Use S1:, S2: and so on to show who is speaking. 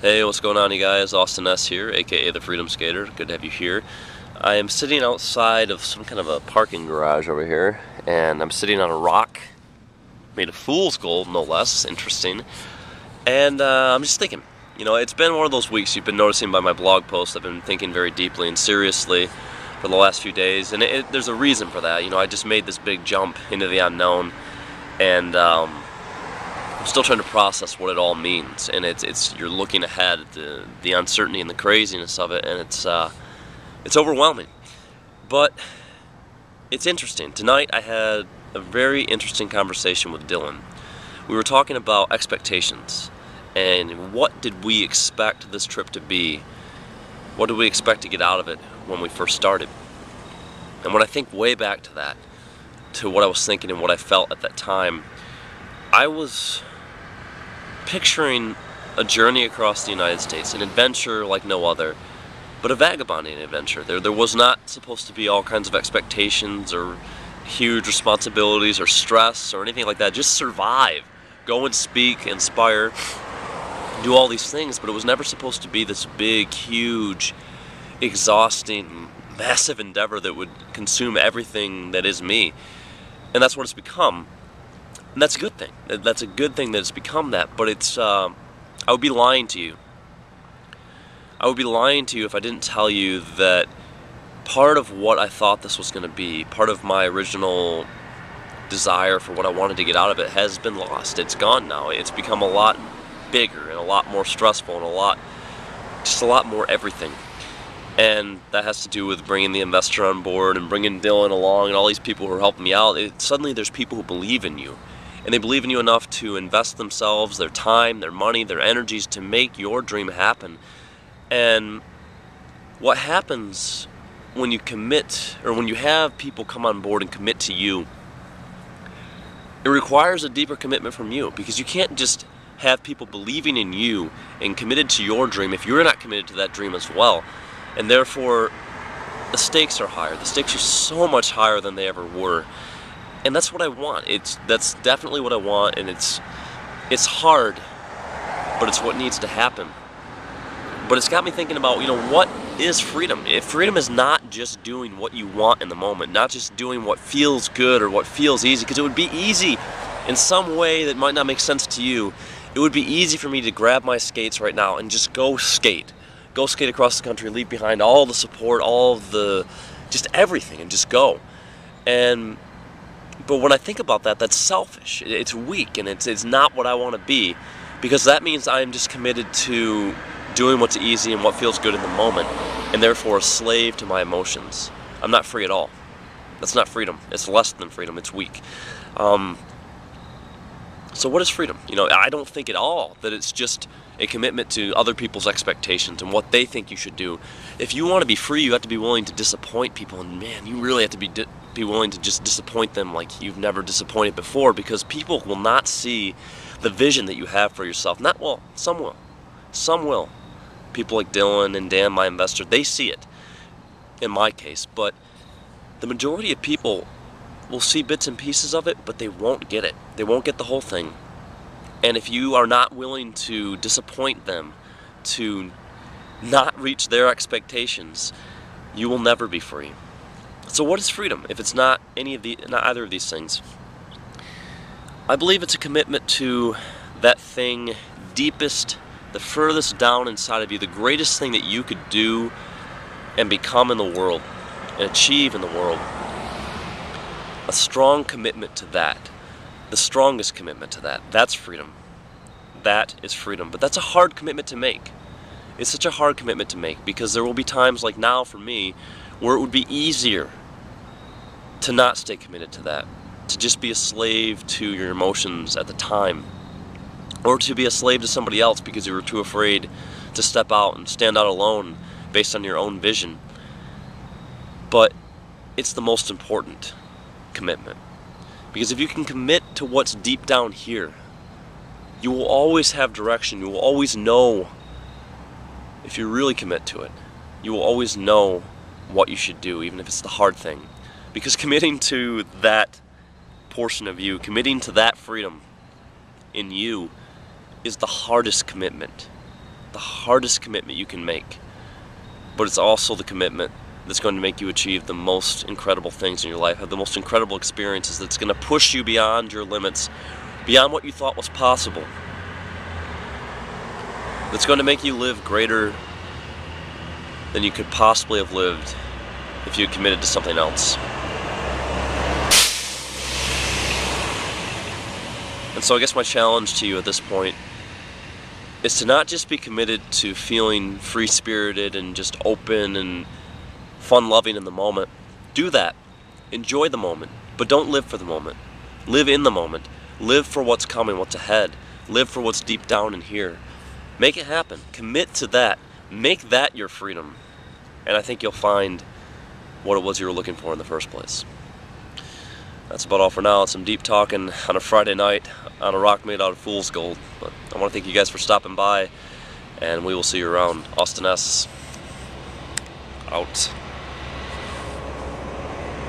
S1: Hey, what's going on, you guys? Austin S. here, aka the Freedom Skater. Good to have you here. I am sitting outside of some kind of a parking garage over here, and I'm sitting on a rock made of fool's gold, no less. Interesting. And I'm just thinking, it's been one of those weeks you've been noticing by my blog posts. I've been thinking very deeply and seriously for the last few days, and there's a reason for that. I just made this big jump into the unknown, and I'm still trying to process what it all means, and it's you're looking ahead at the uncertainty and the craziness of it, and it's overwhelming. But it's interesting. Tonight I had a very interesting conversation with Dillon. We were talking about expectations and what did we expect this trip to be? What did we expect to get out of it when we first started? And when I think way back to that, to what I was thinking and what I felt at that time, I was picturing a journey across the United States, an adventure like no other, but a vagabonding adventure. There was not supposed to be all kinds of expectations or huge responsibilities or stress or anything like that. Just survive, go and speak, inspire, do all these things, but it was never supposed to be this big, huge, exhausting, massive endeavor that would consume everything that is me. And that's what it's become. And that's a good thing. That's a good thing that it's become that, but I would be lying to you. I would be lying to you if I didn't tell you that part of what I thought this was going to be, part of my original desire for what I wanted to get out of it has been lost. It's gone now. It's become a lot bigger and a lot more stressful and just a lot more everything. And that has to do with bringing the investor on board and bringing Dillon along and all these people who are helping me out. Suddenly there's people who believe in you. And they believe in you enough to invest themselves, their time, their money, their energies to make your dream happen. And what happens when you commit, or when you have people come on board and commit to you, it requires a deeper commitment from you, because you can't just have people believing in you and committed to your dream if you're not committed to that dream as well. And therefore, the stakes are higher. The stakes are so much higher than they ever were. And that's what I want. That's definitely what I want, and it's hard, but it's what needs to happen. But it's got me thinking about, what is freedom? If freedom is not just doing what you want in the moment, not just doing what feels good or what feels easy, because it would be easy in some way that might not make sense to you. It would be easy for me to grab my skates right now and just go skate. Go skate across the country, leave behind all the support, just everything, and just go. But when I think about that, that's selfish. It's weak, and it's not what I want to be, because that means I'm just committed to doing what's easy and what feels good in the moment, and therefore a slave to my emotions. I'm not free at all. That's not freedom. It's less than freedom. It's weak. So what is freedom? I don't think at all that it's just a commitment to other people's expectations and what they think you should do. If you want to be free, you have to be willing to disappoint people, and man, you really have to be willing to just disappoint them like you've never disappointed before, because people will not see the vision that you have for yourself. Some will. Some will. People like Dillon and Dan, my investor, they see it, in my case, but the majority of people will see bits and pieces of it, but they won't get it. They won't get the whole thing. And if you are not willing to disappoint them, to not reach their expectations, you will never be free. So what is freedom if it's not either of these things? I believe it's a commitment to that thing deepest, the furthest down inside of you, the greatest thing that you could do and become in the world and achieve in the world. A strong commitment to that. The strongest commitment to that. That's freedom. That is freedom. But that's a hard commitment to make. It's such a hard commitment to make, because there will be times like now for me where it would be easier to not stay committed to that. To just be a slave to your emotions at the time. Or to be a slave to somebody else because you were too afraid to step out and stand out alone based on your own vision. But it's the most important commitment. Because if you can commit to what's deep down here, you will always have direction. You will always know, if you really commit to it, you will always know what you should do, even if it's the hard thing. Because committing to that portion of you, committing to that freedom in you, is the hardest commitment. the hardest commitment you can make, but it's also the commitment that's going to make you achieve the most incredible things in your life, have the most incredible experiences, that's going to push you beyond your limits, beyond what you thought was possible, that's going to make you live greater than you could possibly have lived if you had committed to something else. And so I guess my challenge to you at this point is to not just be committed to feeling free-spirited and just open and fun-loving in the moment. Do that. Enjoy the moment. But don't live for the moment. Live in the moment. Live for what's coming, what's ahead. Live for what's deep down in here. Make it happen. Commit to that. Make that your freedom. And I think you'll find what it was you were looking for in the first place. That's about all for now. It's some deep talking on a Friday night on a rock made out of fool's gold. But I want to thank you guys for stopping by, and we will see you around. Austin S. out.